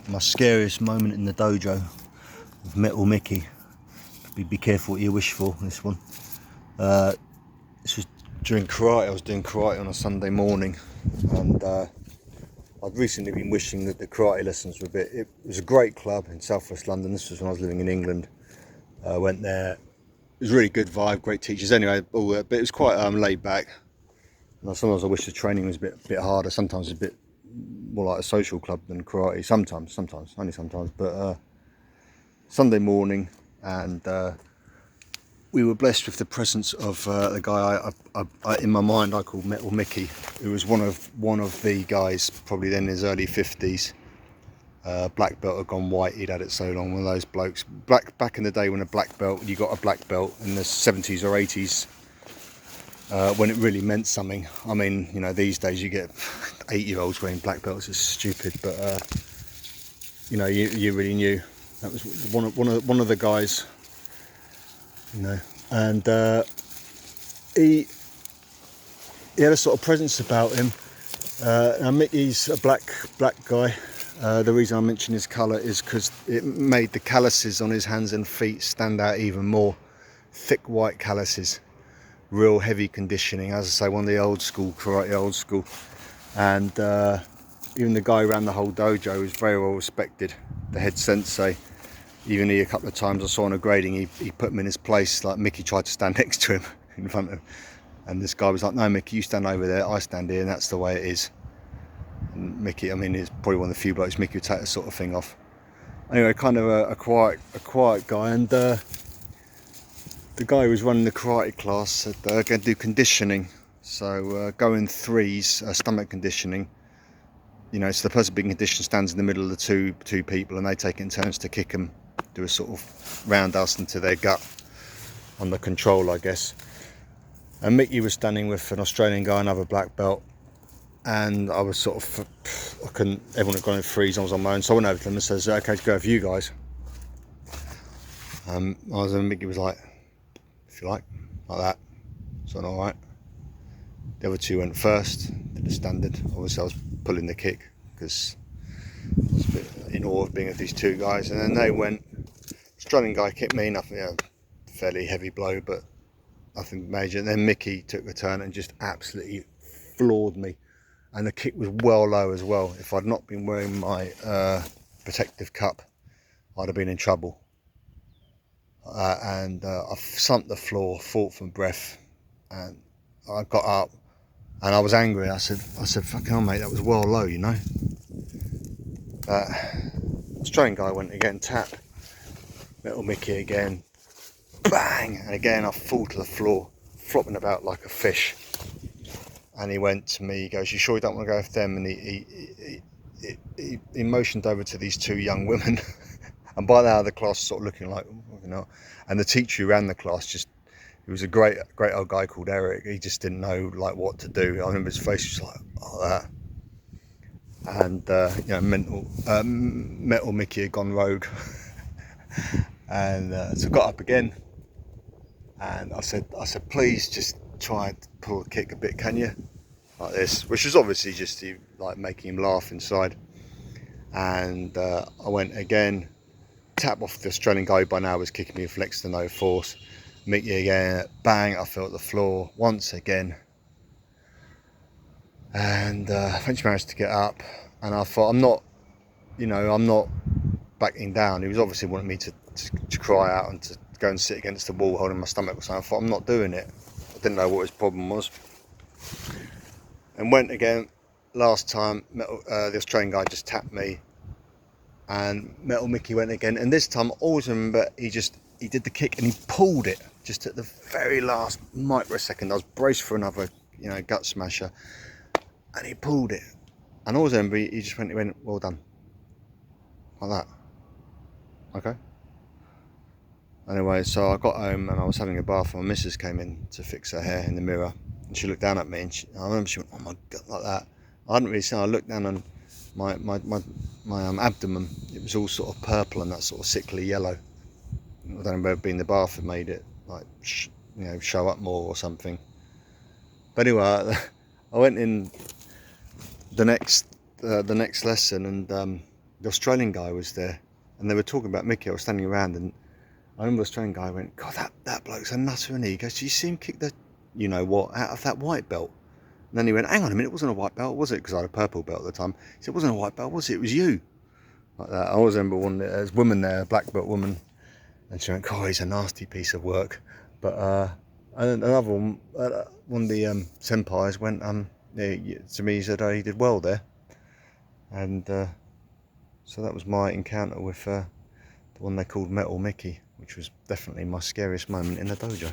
my scariest moment in the dojo with Metal Mickey. Be careful what you wish for, this one. This was during karate. I was doing karate on a Sunday morning, and I'd recently been wishing that the karate lessons were a bit... It was a great club in southwest London. This was when I was living in England. I went there. It was a really good vibe, great teachers anyway, all that, but it was quite laid back. And sometimes I wish the training was a bit harder. Sometimes it's a bit more like a social club than karate. Sometimes, only sometimes. But Sunday morning, and we were blessed with the presence of the guy I in my mind I called Metal Mickey, who was one of the guys, probably then in his early 50s. Black belt had gone white. He'd had it so long. One of those blokes. Back in the day when you got a black belt in the 70s or 80s. When it really meant something. I mean, you know, these days you get 8-year-olds wearing black belts. It's stupid, but you know, you really knew. That was one of the guys, you know, and he had a sort of presence about him. Now Mickey's a black guy. The reason I mention his colour is because it made the calluses on his hands and feet stand out even more. Thick white calluses. Real heavy conditioning, as I say, one of the old school karate, and even the guy who ran the whole dojo was very well respected, the head sensei. Even he, a couple of times I saw on a grading, he put him in his place. Like Mickey tried to stand next to him in front of him, and this guy was like, no Mickey, you stand over there, I stand here, and that's the way it is. And Mickey, I mean, he's probably one of the few blokes Mickey would take that sort of thing off. Anyway, kind of a quiet guy, and the guy who was running the karate class said they're going to do conditioning, so go in threes, stomach conditioning. You know, so the person being conditioned stands in the middle of the two people, and they take it in turns to kick them, do a sort of roundhouse into their gut on the control, I guess. And Mickey was standing with an Australian guy, another black belt, and I was sort of, everyone had gone in threes, I was on my own, so I went over to them and says, okay, to go for you guys. Mickey was like, if you like that. So alright. The other two went first, did the standard. Obviously I was pulling the kick because I was a bit in awe of being with these two guys, and then they went. Australian guy kicked me, nothing, you know, fairly heavy blow, but nothing major. And then Mickey took a turn and just absolutely floored me, and the kick was well low as well. If I'd not been wearing my protective cup, I'd have been in trouble. And I slumped the floor, fought for breath, and I got up and I was angry. I said, fucking hell mate, that was well low, you know. Australian guy went again, tap, Metal Mickey again, bang, and again I fall to the floor, flopping about like a fish. And he went to me, he goes, you sure you don't want to go with them? And he motioned over to these two young women. And by now the class was sort of looking like, you know, and the teacher who ran the class he was a great old guy called Eric. He just didn't know like what to do. I remember his face was like, oh that. And you know, Metal Mickey had gone rogue. And so I got up again, and I said, please just try and pull the kick a bit, can you? Like this, which was obviously just like making him laugh inside. And I went again. Tap off the Australian guy who by now was kicking me with flex to no force. Mickey again, bang, I felt the floor once again. And eventually managed to get up, and I thought, I'm not backing down. He was obviously wanting me to cry out and to go and sit against the wall holding my stomach or something. I thought, I'm not doing it. I didn't know what his problem was. And went again. Last time, the Australian guy just tapped me, and Metal Mickey went again, and this time I always remember he did the kick and he pulled it just at the very last microsecond. I was braced for another, you know, gut smasher, and he pulled it, and I always remember he just went, well done, like that. Okay. Anyway, so I got home and I was having a bath, and my missus came in to fix her hair in the mirror, and she looked down at me, and I remember she went, oh my god, like that. I hadn't really seen. I looked down and my abdomen, it was all sort of purple and that sort of sickly yellow. I don't know whether being in the bath had made it like show up more or something. But anyway, I went in the next lesson, and the Australian guy was there, and they were talking about Mickey. I was standing around, and I remember the Australian guy went, "God, that bloke's a nutter, isn't he?" He goes, "Did you see him kick the, you know what, out of that white belt?" And then he went, "Hang on a minute, it wasn't a white belt, was it?" Because I had a purple belt at the time. He said, "It wasn't a white belt, was it? It was you." Like that. I always remember one, there's a woman there, a black belt woman, and she went, "God, he's a nasty piece of work." But and another one, one of the senpais went yeah, to me, he said, "Oh, he did well there." And so that was my encounter with the one they called Metal Mickey, which was definitely my scariest moment in the dojo.